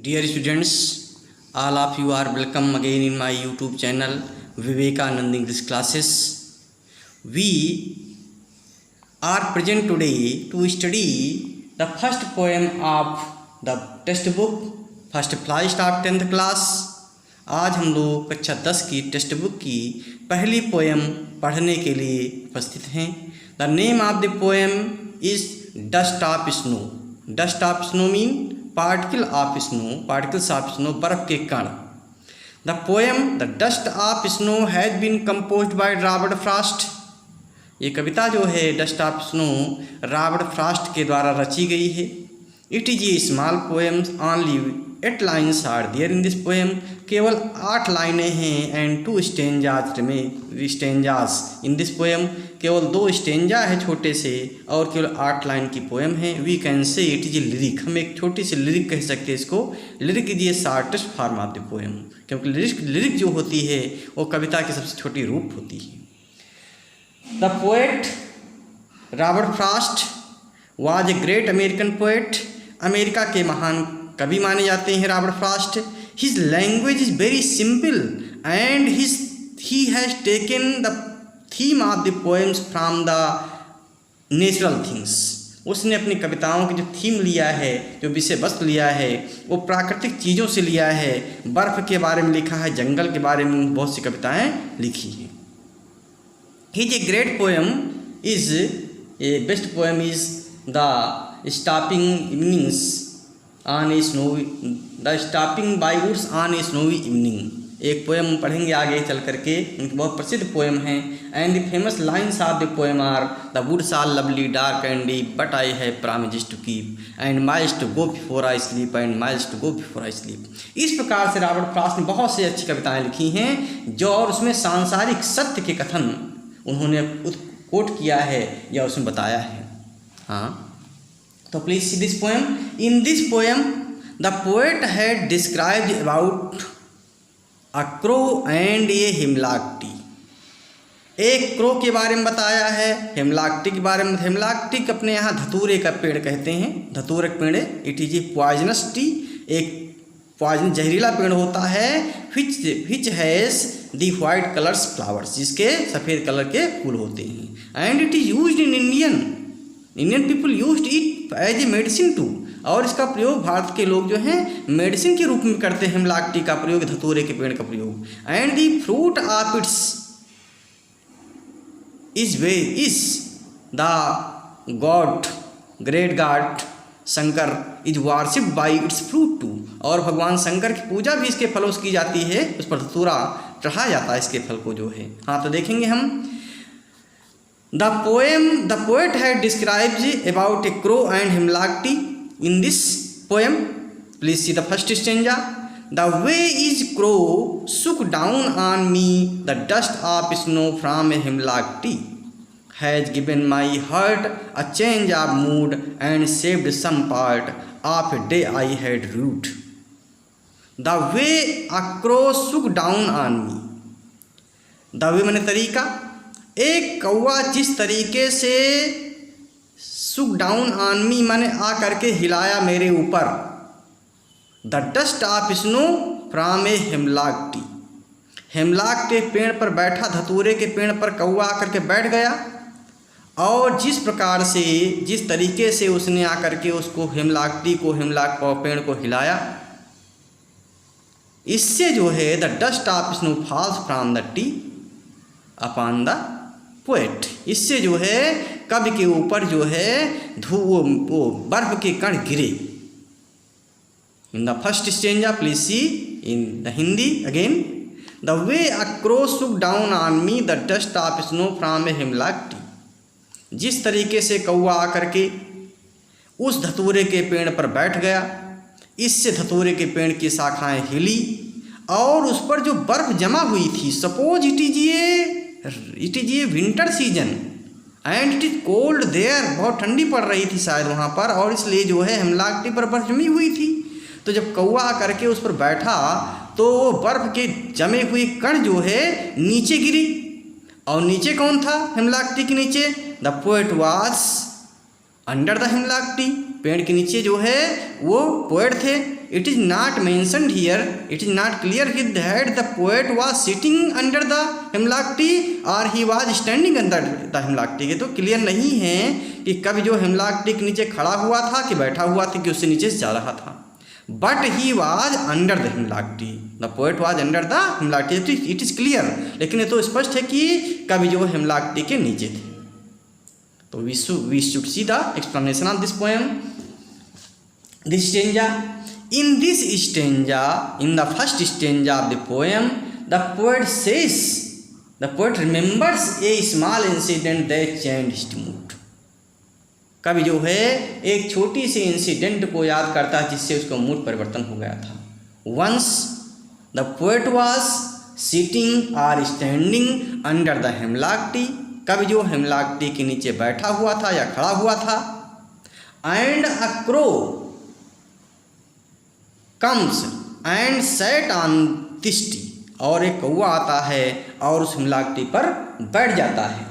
Dear students, all of you are welcome again in my YouTube channel Vivekanand English Classes. We are present today to study the first poem of the textbook First Flight of 10th class. आज हम लोग कक्षा 10 की text book की पहली poem पढ़ने के लिए उपस्थित हैं. The name of the poem is dust of snow. Dust of snow mean particle of snow, particles of snow, बर्फ के कण. The poem the dust of snow has been composed by Robert Frost. ये कविता जो है dust of snow Robert Frost के द्वारा रची गई है. It is a small poem, only 8 lines are there in this poem. केवल 8 लाइनें हैं एंड 2 स्टेंजाज में स्टेंजाज इन दिस पोएम. केवल 2 स्टेंजा है छोटे से और केवल 8 लाइन की पोएम है. We can say it is a lyric. हम एक छोटी सी लिरिक कह सकते हैं इसको. Lyric is a shortest form of the poem, क्योंकि लिरिक जो होती है वो कविता की सबसे छोटी रूप होती है. The poet Robert Frost was a great American poet. America के महान कवि माने जाते हैं Robert Frost. His language is very simple and he has taken the theme of the poems from the natural things. उसने अपनी कविताओं की जो थीम लिया है, जो विषय वस्तु लिया है, वो प्राकृतिक चीज़ों से लिया है. बर्फ़ के बारे में लिखा है, जंगल के बारे में बहुत सी कविताएं लिखी हैं. His a great poem is a best poem is the stopping evenings on a snowy, the stopping by woods on a snowy evening. एक पोएम पढ़ेंगे आगे चल करके, उनकी बहुत प्रसिद्ध पोएम है. And the famous lines of the poem are the woods are lovely dark and deep but I have promised to keep and miles to go before I sleep and miles to go before I sleep. इस प्रकार से Robert Frost ने बहुत सी अच्छी कविताएं लिखी हैं जो और उसमें सांसारिक सत्य के कथन उन्होंने कोट किया है या उसमें बताया है. हाँ, तो please see this poem. In this poem the poet had described about a crow and a hemlock tree. एक क्रो के बारे में बताया है, हिमलॉक टी के बारे में. हिमलॉक टी अपने यहाँ धतूरे का पेड़ कहते हैं. धतूरे पेड़, it is a poisonous tree. एक पॉइजन जहरीला पेड़ होता है. Which has the white colours flowers, जिसके सफ़ेद कलर के फूल होते हैं. And it is used in Indian people used it as a medicine too. और इसका प्रयोग भारत के लोग जो हैं मेडिसिन के रूप में करते हैं. हिमलॉक टी का प्रयोग, धतूरे के पेड़ का प्रयोग. And the fruit of its is the god, great god Shankar is worshipped by its fruit too. और भगवान शंकर की पूजा भी इसके फलों से की जाती है. उस पर धतूरा चढ़ाया जाता है इसके फल को जो है. हाँ, तो देखेंगे हम. The poet had described about a crow and hemlock tea. In this poem, please see the first stanza. The way is crow shook down on me, the dust of snow from a hemlock tree has given my heart a change of mood and saved some part of a day I had rued. The way a crow shook down on me. The way माने तरीका. एक कौवा जिस तरीके से सुक down on मी माने आ करके हिलाया मेरे ऊपर. The dust of snow from a hemlock T. Hemlock के पेड़ पर बैठा, धतूरे के पेड़ पर कौवा आकर के बैठ गया. और जिस प्रकार से, जिस तरीके से उसने आकर के उसको हेमलॉक टी को, हेमलॉक पेड़ को हिलाया, इससे जो है the dust of snow falls from the T upon the poet. इससे जो है कवि के ऊपर जो है वो बर्फ के कण गिरे. In the first stanza, please see in the Hindi again. The way a crow shook down on me, the dust of snow from a hemlock tree. जिस तरीके से कौवा आकर के उस धतूरे के पेड़ पर बैठ गया, इससे धतूरे के पेड़ की शाखाएं हिली और उस पर जो बर्फ जमा हुई थी. Suppose it is a winter season and it is cold there. बहुत ठंडी पड़ रही थी शायद वहाँ पर, और इसलिए जो है हेमलॉक टी पर बर्फ जमी हुई थी. तो जब कौवा आकर के उस पर बैठा तो वो बर्फ के जमे हुए कण जो है नीचे गिरी. और नीचे कौन था हेमलॉक टी के नीचे? The poet was under the hemlock T. पेड़ के नीचे जो है वो पोएट थे. it is not mentioned here, it is not clear that the poet was sitting under the hemlock tree or he was standing under the hemlock tree। तो clear नहीं है कि कभी जो हेमलॉक ट्री के नीचे खड़ा हुआ था कि बैठा हुआ था कि उससे नीचे से जा रहा था। But he was under the hemlock tree, the poet was under the hemlock tree, it is clear. लेकिन ये तो स्पष्ट है कि कभी जो हेमलॉक ट्री के नीचे थे। तो we should see the explanation of this poem, this stanza। In this stanza, in the first stanza of the poem, the poet remembers a small incident that changed his mood। कवि जो है एक छोटी सी incident को याद करता है जिससे उसका मूड परिवर्तन हो गया था। Once the poet was sitting or standing under the hemlock tree, कवि जो हेमलॉक ट्री के नीचे बैठा हुआ था या खड़ा हुआ था। And a crow comes and sat on this tree, और एक कौवा आता है और उस हेमलॉक ट्री पर बैठ जाता है।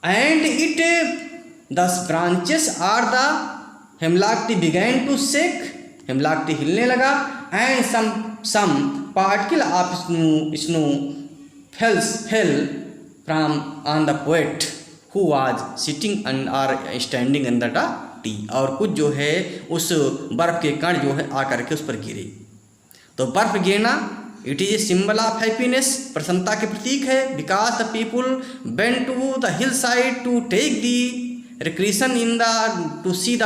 And it the branches or the hemlock tree began to shake, hemlock tree हिलने लगा। And some particle of snow fell from on the poet who was sitting or standing under the tree, और कुछ जो है उस बर्फ के कण जो है आकर के उस पर गिरे। तो बर्फ गिरना it is a symbol of happiness, प्रसन्नता के प्रतीक है। Because the people went to the hill side to take the recreation in the to see the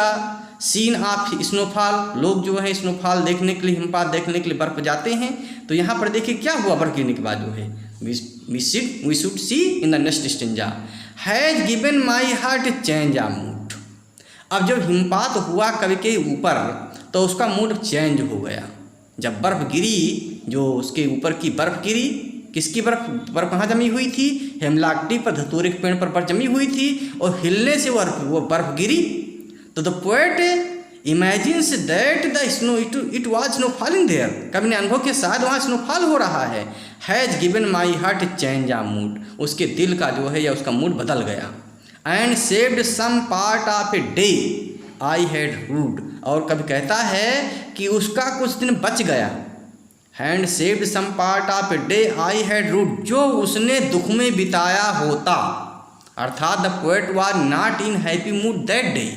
scene of snowfall, लोग जो है स्नोफॉल देखने के लिए, हिमपात देखने के लिए बर्फ जाते हैं। तो यहाँ पर देखिए क्या हुआ बर्फ गिरने के बाद जो है, we should see in the next stanza, has given my heart change a mood. अब जब हिमपात हुआ कवि के ऊपर तो उसका मूड चेंज हो गया। जब बर्फ गिरी, जो उसके ऊपर की बर्फ गिरी, किसकी बर्फ कहाँ जमी हुई थी? हेमलॉक ट्री पर, धतूरे के पेड़ पर बर्फ जमी हुई थी और हिलने से वो बर्फ गिरी। तो the poet imagines that the snow it was snow falling there, कवि ने अनुभव के शायद वहाँ स्नोफॉल हो रहा है। Has given my heart change a mood, उसके दिल का जो है या उसका मूड बदल गया। And saved some part of a day I had rued, और कभी कहता है कि उसका कुछ दिन बच गया। And saved some part of a day I had rued, जो उसने दुख में बिताया होता। अर्थात the poet was not in happy mood that day,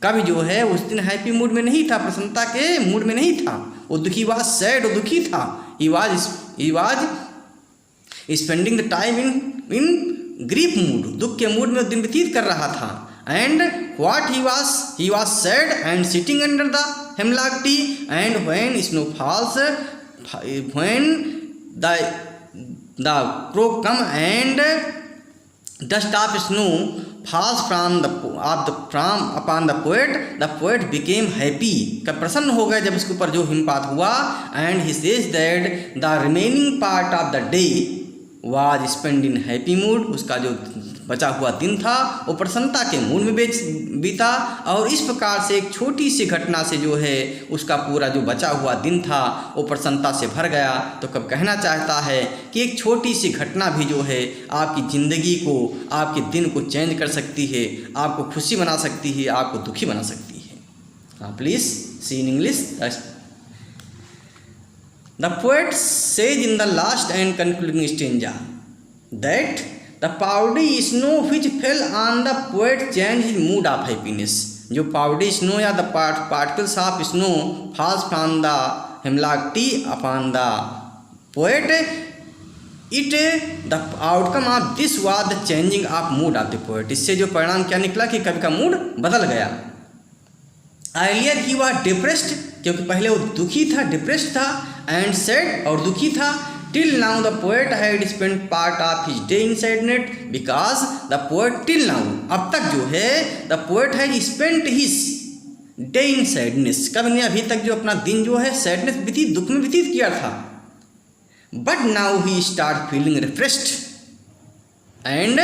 कभी जो है उस दिन हैप्पी मूड में नहीं था, प्रसन्नता के मूड में नहीं था। वो दुखी वाज सैड, वो दुखी था। He was spending the time in grief mood, दुख के मूड में दिन व्यतीत कर रहा था। And what he was sad and sitting under the hemlock tree, and when snow falls, when the crow come and dust of snow falls upon the poet became happy, का प्रसन्न हो गया जब उसके ऊपर जो हिमपात हुआ। and he says that the remaining part of the day was spent in happy mood, उसका जो बचा हुआ दिन था वो प्रसन्नता के मूड में बीता। और इस प्रकार से एक छोटी सी घटना से जो है उसका पूरा जो बचा हुआ दिन था वो प्रसन्नता से भर गया। तो कब कहना चाहता है कि एक छोटी सी घटना भी जो है आपकी ज़िंदगी को, आपके दिन को चेंज कर सकती है, आपको खुशी बना सकती है, आपको दुखी बना सकती है। Please see in English. The poet says in the last and concluding stanza that the powdery snow which fell on the poet changed his mood of happiness, जो powdery snow या the particles of snow falls from the hemlock tree upon the poet, the outcome of this was the changing of mood of the poet। इससे जो परिणाम क्या निकला कि कवि का मूड बदल गया। earlier he was depressed, क्योंकि पहले वो दुखी था, डिप्रेस्ड था, and sad, और दुखी था। Till now the poet had spent part of his day in sadness, because the poet till now, अब तक जो है the poet had spent his day in sadness, कवि ने अभी तक जो अपना दिन जो है sadness व्यतीत, दुख में व्यतीत किया था। But now he start feeling refreshed, and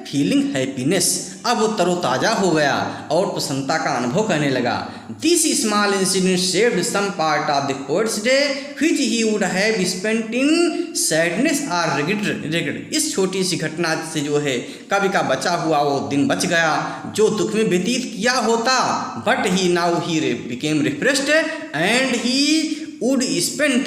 feeling happiness. अब वो तरोताज़ा हो गया और प्रसन्नता का अनुभव करने लगा। This small incident saved some part of the poet's day which he would have spent in sadness or regret. इस छोटी सी घटना से जो है कवि का बचा हुआ वो दिन बच गया जो दुख में व्यतीत किया होता। But he now he became refreshed and he would spend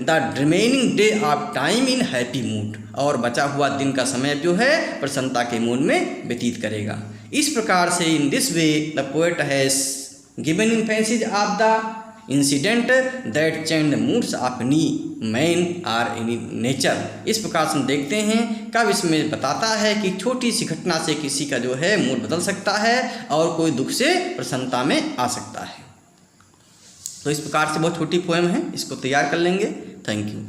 the remaining day of time in happy mood. और बचा हुआ दिन का समय जो है प्रसन्नता के मूड में व्यतीत करेगा। इस प्रकार से in this way the poet has given emphasis of the incident that change moods of any man और एनी नेचर। इस प्रकार से हम देखते हैं कब इसमें बताता है कि छोटी सी घटना से किसी का जो है मूड बदल सकता है और कोई दुख से प्रसन्नता में आ सकता है। तो इस प्रकार से बहुत छोटी पोएम है, इसको तैयार कर लेंगे। Thank you.